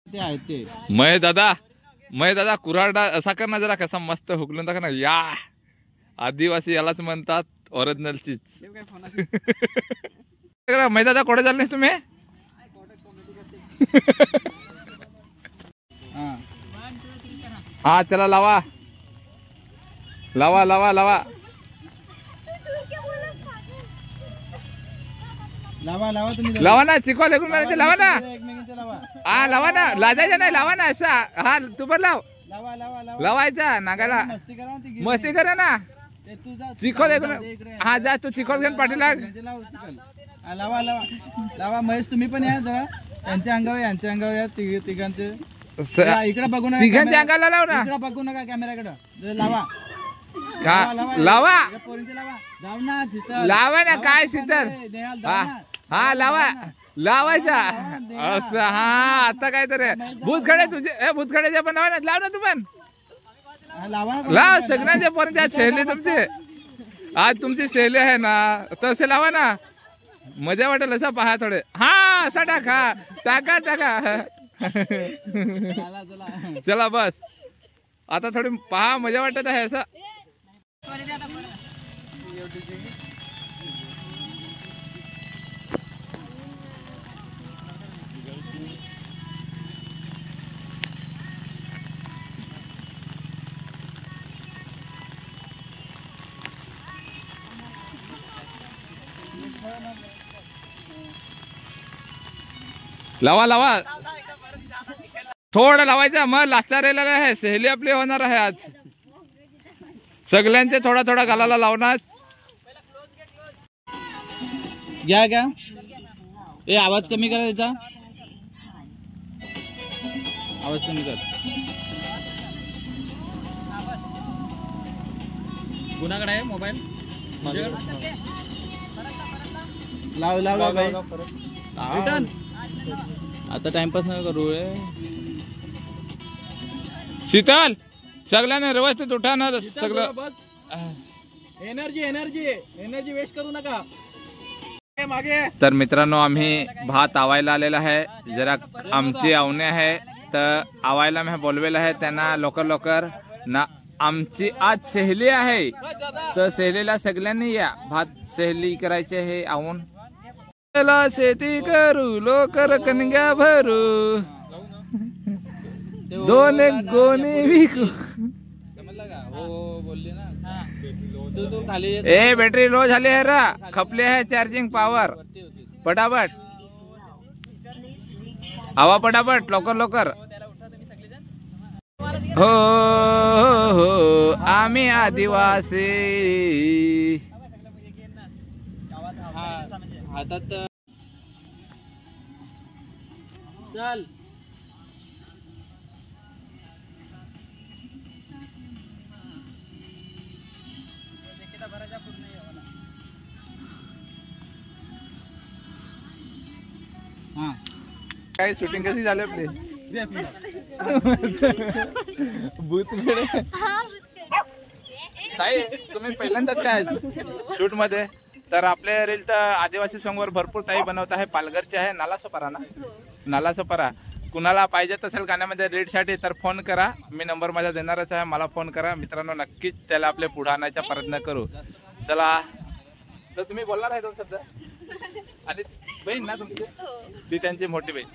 ते आहे ते मय दादा कुऱ्हाडा असा कर ना जरा कसा मस्त हुकलून टाका ना या आदिवासी यालाच म्हणतात ओरिजिनल चीज मय दादा कोठे चालले तुम्ही हा चला लावा लावा लावा लावा लावा लावा तुम्ही लावा ना चिकॉल एकूण लावा ना एकमेकांचे लावा हा लावा ना लाजायचं नाही लावा ना असा हा तू पण लाव लावा लावा लावा लावायचा नागाला मस्ती करा ना ती मस्ती करा ना ते तू जा चिकॉल एकूण हा जा तू चिकॉल घेऊन पाठीला लाव चिकन लावा लावा लावा महेश तुम्ही पण या जरा त्यांच्या अंगावर यांच्या अंगावर या तिघांचे इकडे बघू नका तिघांच्या अंगाला लाव ना इकडे बघू नका कॅमेराकडे लावा का लावा पोरींचे लावा जाऊ ना शीतल लावा ना काय शीतल हा हा लावा लावायचा असं हा आता काय तर भूतखडे तुझे भूतखड्याचे पण लावा ना लाव ना तू पण लावा लाव सगळ्यांचे पण सहेली तुमचे आज तुमची सहेली आहे ना तसे लावा ना मजा वाटेल असं पहा थोडे हा असा टाका टाका टाका चला बस आता थोडी पहा मजा वाटत आहे असं लावा लावा थोडं लावायचं मग लास्टा राहिलेला आहे सहेली आपली होणार आहे आज सगळ्यांचे थोडा थोडा गालाला लावणार घ्या घ्या ए आवाज कमी करा त्याचा आवाज कमी कर कुणाकडे आहे मोबाईल लाव लाव लाव आता टाइमपास नाही करू रे शीतल सगळ्यांना व्यवस्थित उठा ना सगळं एनर्जी एनर्जी एनर्जी वेस्ट करू नका मागे तर मित्रांनो आम्ही भात आवायला आलेला आहे जरा आमची आवणे आहे तर आवायला मी बोलवेलं आहे त्यांना लवकर लवकर ना आमची आज सहेली आहे तर सहेलीला सगळ्यांनी या भात सहेली करायचे हे आवून शेती करू लोकर कणग्या भरू दोन एक गोणी विकू बोलले ना तू खाली ए बॅटरी लो झाली आहे रा खपले आहे चार्जिंग पॉवर पटापट हवा पटापट लवकर लवकर हो हो आम्ही आदिवासी हातात चल काय शूटिंग कशी झाली आपली भूत ताई तुम्ही पहिल्यांदाच काय शूट मध्ये तर आपल्या रील तर आदिवासी सॉंग वर भरपूर ताई बनवत आहे पालघरचे आहे नालासोपारा ना नालासोपारा कुणाला पाहिजे असेल गाण्यामध्ये रीड साठी तर फोन करा मी नंबर माझा देणारच आहे मला फोन करा मित्रांनो नक्कीच त्याला आपले पुढे आणायचा प्रयत्न करू चला तर तुम्ही बोलणार आहे दोन शब्द आणि बहीण ना तुमची ती त्यांची मोठी बहीण